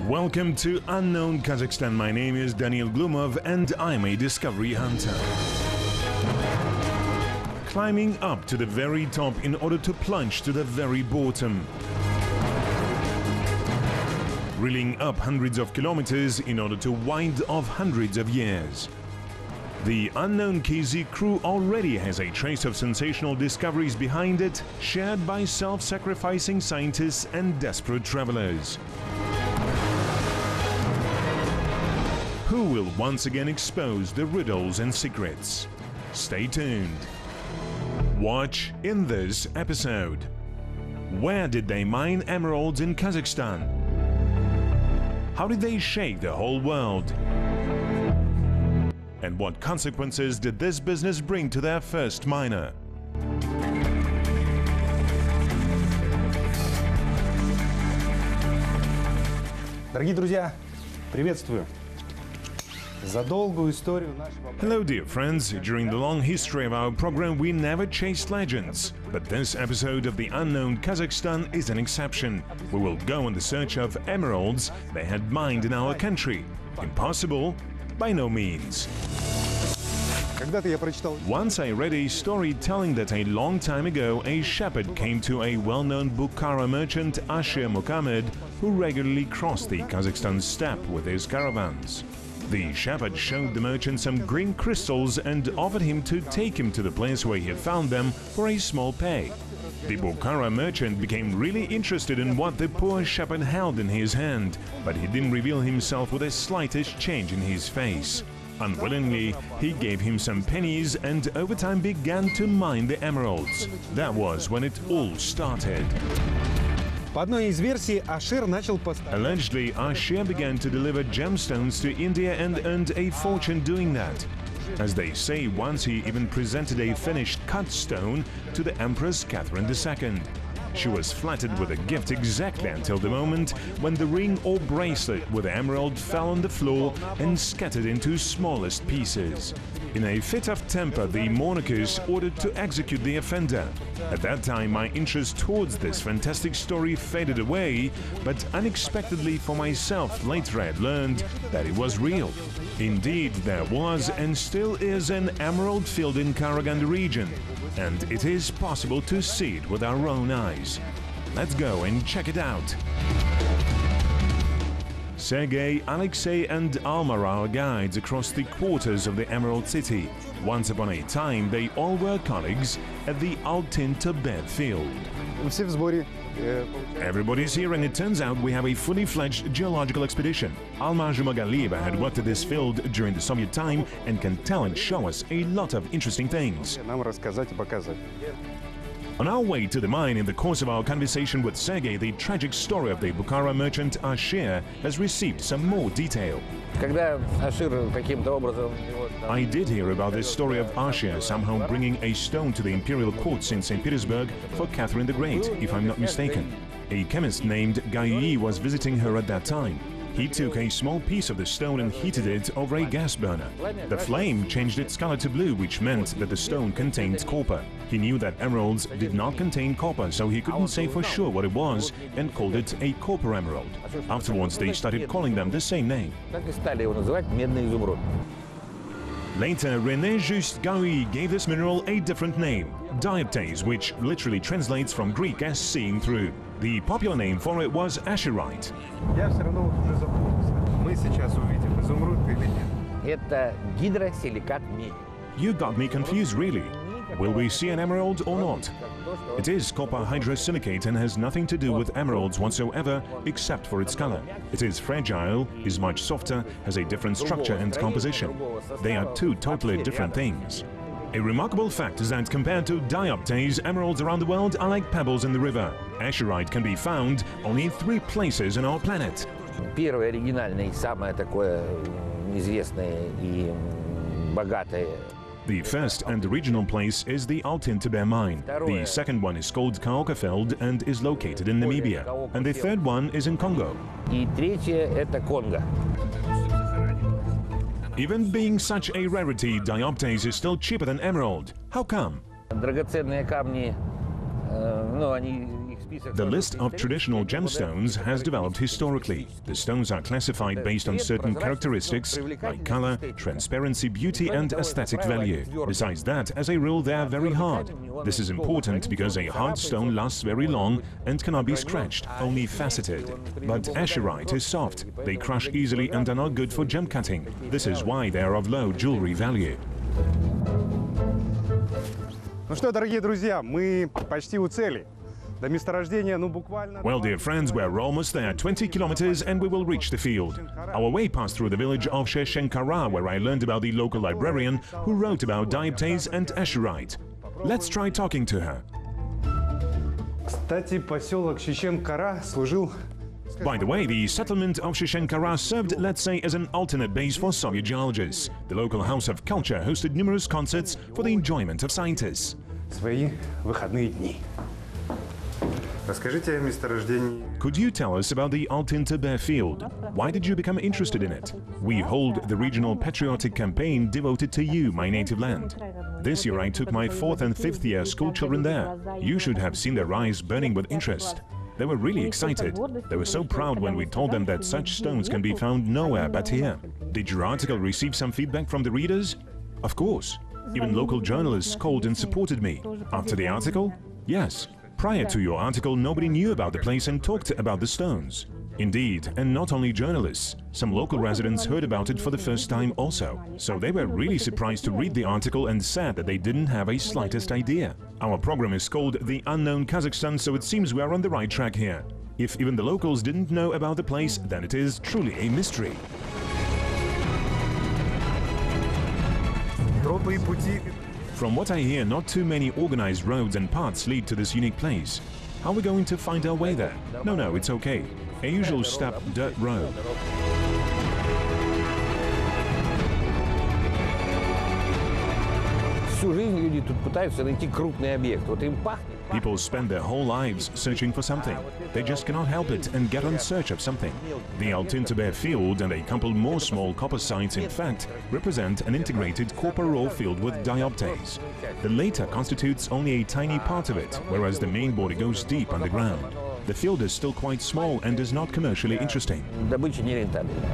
Welcome to Unknown Kazakhstan. My name is Daniel Glumov and I'm a discovery hunter. Climbing up to the very top in order to plunge to the very bottom. Reeling up hundreds of kilometers in order to wind off hundreds of years. The Unknown KZ crew already has a trace of sensational discoveries behind it, shared by self-sacrificing scientists and desperate travelers. Who will once again expose the riddles and secrets? Stay tuned. Watch in this episode. Where did they mine emeralds in Kazakhstan? How did they shake the whole world? And what consequences did this business bring to their first miner? Дорогие друзья, приветствую! Hello dear friends, during the long history of our program we never chased legends. But this episode of the Unknown Kazakhstan is an exception. We will go on the search of emeralds they had mined in our country. Impossible? By no means. Once I read a story telling that a long time ago a shepherd came to a well-known Bukhara merchant, Ashir Muhammad, who regularly crossed the Kazakhstan steppe with his caravans. The shepherd showed the merchant some green crystals and offered him to take him to the place where he had found them for a small pay. The Bukhara merchant became really interested in what the poor shepherd held in his hand, but he didn't reveal himself with the slightest change in his face. Unwillingly, he gave him some pennies and over time began to mine the emeralds. That was when it all started. Allegedly, Ashir began to deliver gemstones to India and earned a fortune doing that. As they say, once he even presented a finished cut stone to the Empress Catherine II. She was flattered with the gift exactly until the moment when the ring or bracelet with the emerald fell on the floor and scattered into smallest pieces. In a fit of temper, the monarchist ordered to execute the offender. At that time, my interest towards this fantastic story faded away, but unexpectedly for myself, later I had learned that it was real. Indeed, there was and still is an emerald field in Karaganda region, and it is possible to see it with our own eyes. Let's go and check it out. Sergei, Alexei and Alma are our guides across the quarters of the Emerald City. Once upon a time, they all were colleagues at the Altyn Tibet field. Everybody's here and it turns out we have a fully fledged geological expedition. Alma Jumagalieva had worked at this field during the Soviet time and can tell and show us a lot of interesting things. On our way to the mine, in the course of our conversation with Sergei, the tragic story of the Bukhara merchant Ashir has received some more detail. I did hear about this story of Ashir somehow bringing a stone to the imperial courts in St. Petersburg for Catherine the Great, if I'm not mistaken. A chemist named Joly was visiting her at that time. He took a small piece of the stone and heated it over a gas burner. The flame changed its color to blue, which meant that the stone contained copper. He knew that emeralds did not contain copper, so he couldn't say for sure what it was and called it a copper emerald. Afterwards, they started calling them the same name. Later, René Just Gaui gave this mineral a different name, dioptase, which literally translates from Greek as seeing through. The popular name for it was Ashirite. You got me confused, really. Will we see an emerald or not? It is copper hydrosilicate and has nothing to do with emeralds whatsoever except for its color. It is fragile, is much softer, has a different structure and composition. They are two totally different things. A remarkable fact is that compared to dioptase, emeralds around the world are like pebbles in the river. Ashirite can be found only in 3 places on our planet. Первое оригинальное и самое такое известное и богатое. The first and original place is the Altyn Tibet mine. The second one is called Kaokafeld and is located in Namibia. And the third one is in Congo. И третье это Конго. Even being such a rarity, dioptase is still cheaper than emerald. How come? Драгоценные камни, ну они The list of traditional gemstones has developed historically. The stones are classified based on certain characteristics like color, transparency, beauty and aesthetic value. Besides that, as a rule, they are very hard. This is important because a hard stone lasts very long and cannot be scratched, only faceted. But Ashurite is soft. They crush easily and are not good for gem cutting. This is why they are of low jewelry value. Ну что, дорогие друзья, мы почти у цели. До месторождения, буквально... Well, dear friends, we're almost there, 20 kilometers, and we will reach the field. Our way passed through the village of Sheshenkara, where I learned about the local librarian who wrote about dioptase and Ashurite. Let's try talking to her. Кстати, поселок Шешен-Кара служил... By the way, the settlement of Sheshenkara served, let's say, as an alternate base for Soviet geologists. The local House of Culture hosted numerous concerts for the enjoyment of scientists. Свои выходные дни. Расскажите о месторождении. Could you tell us about the Altyn Tebe field? Why did you become interested in it? We hold the regional patriotic campaign devoted to you, my native land. This year I took my 4th and 5th year school children there. You should have seen their eyes burning with interest. They were really excited. They were so proud when we told them that such stones can be found nowhere but here. Did your article receive some feedback from the readers? Of course. Even local journalists called and supported me. After the article? Yes. Prior to your article, nobody knew about the place and talked about the stones. Indeed, and not only journalists. Some local residents heard about it for the first time also. So they were really surprised to read the article and said that they didn't have a slightest idea. Our program is called The Unknown Kazakhstan, so it seems we are on the right track here. If even the locals didn't know about the place, then it is truly a mystery. From what I hear, not too many organized roads and paths lead to this unique place. How are we going to find our way there? No, it's okay. A usual steppe dirt road. Всю жизнь люди тут пытаются найти крупный объект. Вот им пахнет. People spend their whole lives searching for something. They just cannot help it and get on search of something. The Altyn Tebe field and a couple more small copper sites, in fact, represent an integrated copper ore field with dioptase. The latter constitutes only a tiny part of it, whereas the main body goes deep underground. The field is still quite small and is not commercially interesting. Добыча нерентабельная.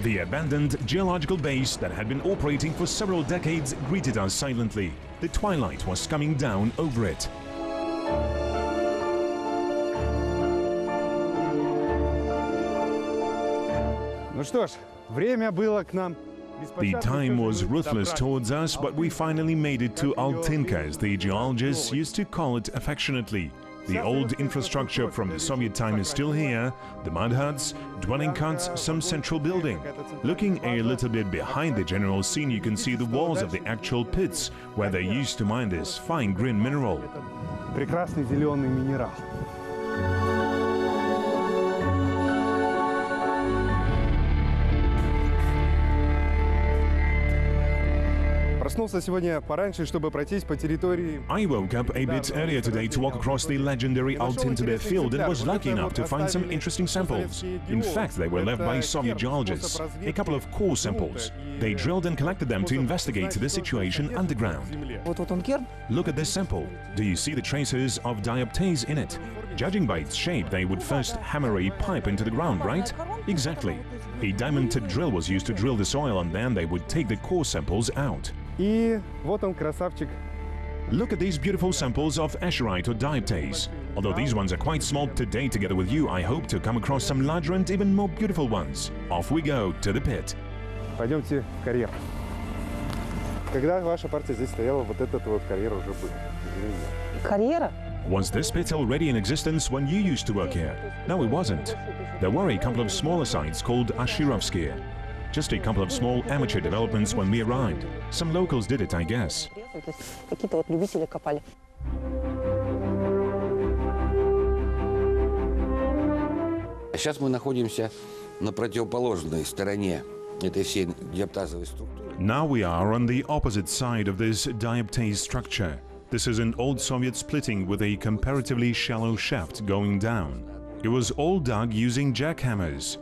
The abandoned geological base that had been operating for several decades greeted us silently. The twilight was coming down over it. Ну что ж, время было к нам. The time was ruthless towards us, but we finally made it to Altynka, as the geologists used to call it affectionately. The old infrastructure from the Soviet time is still here, the mud huts, dwelling huts, some central building. Looking a little bit behind the general scene, you can see the walls of the actual pits, where they used to mine this fine green mineral. Прекрасный зеленый минерал. Проснулся сегодня пораньше, чтобы пройтись по территории. I woke up a bit earlier today to walk across the legendary Altyn Tebe field and was lucky enough to find some interesting samples. In fact, they were left by Soviet geologists, a couple of core samples. They drilled and collected them to investigate the situation underground. Look at this sample. Do you see the traces of dioptase in it? Judging by its shape, they would first hammer a pipe into the ground, right? Exactly. A diamond-tipped drill was used to drill the soil, and then they would take the core samples out. И вот он, красавчик. Look at these beautiful samples of Ashurite or dioptase. Although these ones are quite small, today together with you I hope to come across some larger and even more beautiful ones. Off we go to the pit. Пойдемте в карьер. Когда ваша партия здесь стояла, вот этот вот карьер уже был. Карьера? Was this pit already in existence when you used to work here? No, it wasn't. There were a couple of smaller sites called Ashirovsky. Just a couple of small amateur developments when we arrived. Some locals did it, I guess. Какие-то вот любители копали. Сейчас мы находимся на противоположной стороне этой всей диаптазовой структуры. Now we are on the opposite side of this dioptase structure. This is an old Soviet splitting with a comparatively shallow shaft going down. It was all dug using jackhammers.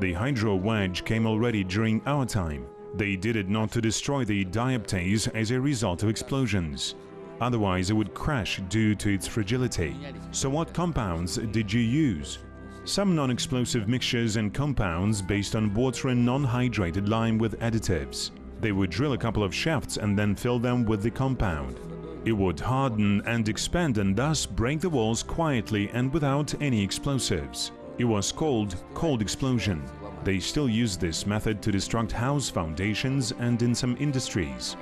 The hydro wedge came already during our time. They did it not to destroy the dioptase as a result of explosions. Otherwise, it would crash due to its fragility. So what compounds did you use? Some non-explosive mixtures and compounds based on water and non-hydrated lime with additives. They would drill a couple of shafts and then fill them with the compound. It would harden and expand and thus break the walls quietly and without any explosives. It was called cold explosion. They still use this method to destruct house foundations and in some industries.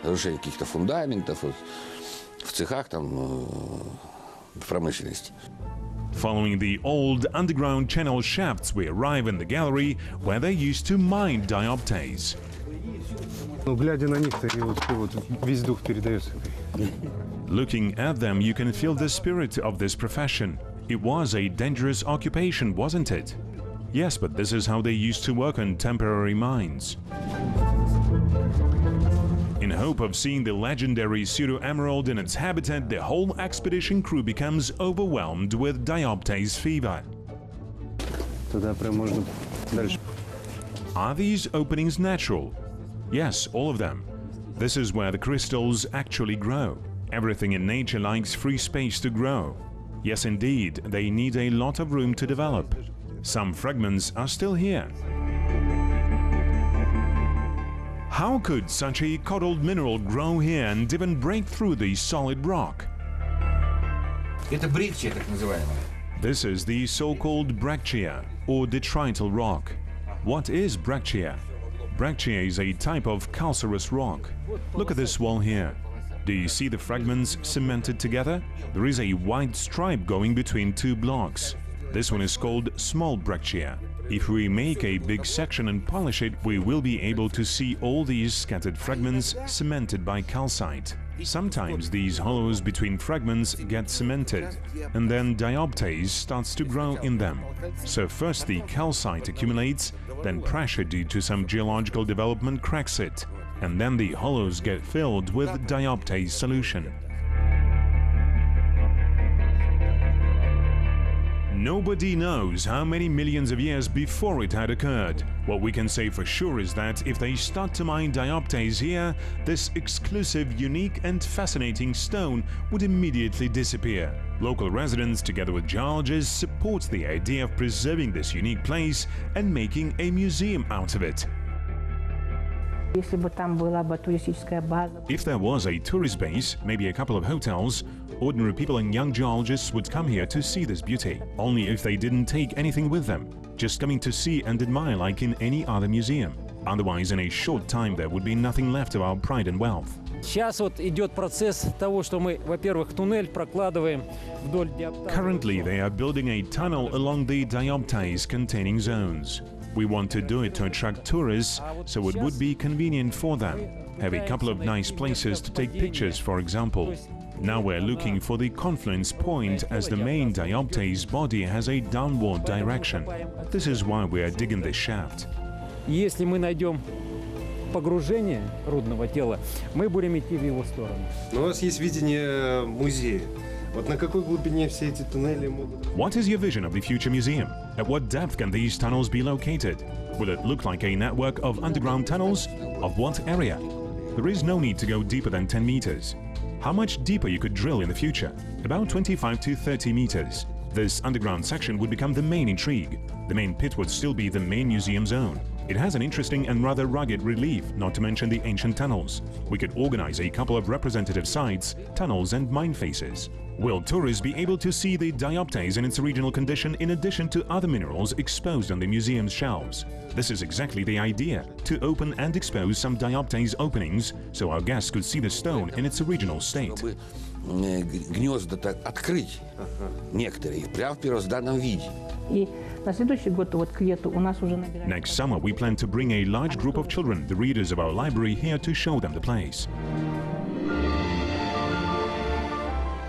Разрушение каких-то фундаментов в цехах, там, в промышленности. Following the old underground channel shafts, we arrive in the gallery where they used to mine dioptase. Глядя на них, весь дух передается. Looking at them, you can feel the spirit of this profession. It was a dangerous occupation, wasn't it? Yes, but this is how they used to work on temporary mines. In hope of seeing the legendary pseudo-emerald in its habitat, the whole expedition crew becomes overwhelmed with dioptase fever. Are these openings natural? Yes, all of them. This is where the crystals actually grow. Everything in nature likes free space to grow. Yes, indeed, they need a lot of room to develop. Some fragments are still here. How could such a coddled mineral grow here and even break through the solid rock? This is the so-called breccia, or detrital rock. What is breccia? Breccia is a type of calcareous rock. Look at this wall here. Do you see the fragments cemented together? There is a white stripe going between two blocks. This one is called small breccia. If we make a big section and polish it, we will be able to see all these scattered fragments cemented by calcite. Sometimes these hollows between fragments get cemented, and then dioptase starts to grow in them. So first the calcite accumulates, then pressure due to some geological development cracks it, and then the hollows get filled with dioptase solution. Nobody knows how many millions of years before it had occurred. What we can say for sure is that if they start to mine dioptase here, this exclusive, unique and fascinating stone would immediately disappear. Local residents, together with geologists, support the idea of preserving this unique place and making a museum out of it. If there was a tourist base, maybe a couple of hotels, ordinary people and young geologists would come here to see this beauty, only if they didn't take anything with them, just coming to see and admire like in any other museum. Otherwise, in a short time, there would be nothing left of our pride and wealth. Currently, they are building a tunnel along the dioptase-containing zones. We want to do it to attract tourists, so it would be convenient for them. Have a couple of nice places to take pictures, for example. Now we're looking for the confluence point, as the main dioptase body has a downward direction. This is why we are digging this shaft. Если мы найдем погружение рудного тела, мы будем идти в его сторону. У вас есть видение музея. Вот на какой глубине все эти туннели могут... What is your vision of the future museum? At what depth can these tunnels be located? Will it look like a network of underground tunnels? Of what area? There is no need to go deeper than 10 meters. How much deeper you could drill in the future? About 25 to 30 meters. This underground section would become the main intrigue. The main pit would still be the main museum zone. It has an interesting and rather rugged relief, not to mention the ancient tunnels. We could organize a couple of representative sites, tunnels and mine faces. Will tourists be able to see the dioptase in its original condition in addition to other minerals exposed on the museum's shelves? This is exactly the idea, to open and expose some dioptase openings so our guests could see the stone in its original state. Гнезда открыть некоторые, прямо в первозданном виде. Next summer, we plan to bring a large group of children, the readers of our library, here to show them the place.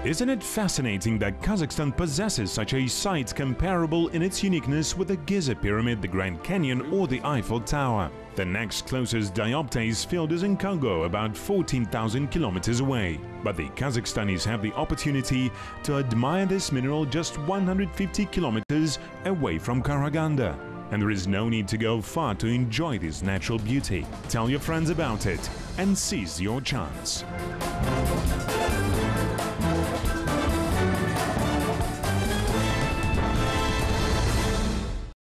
Isn't it fascinating that Kazakhstan possesses such a site comparable in its uniqueness with the Giza Pyramid, the Grand Canyon or the Eiffel Tower? The next closest dioptase field is in Congo, about 14,000 kilometers away. But the Kazakhstanis have the opportunity to admire this mineral just 150 kilometers away from Karaganda. And there is no need to go far to enjoy this natural beauty. Tell your friends about it and seize your chance.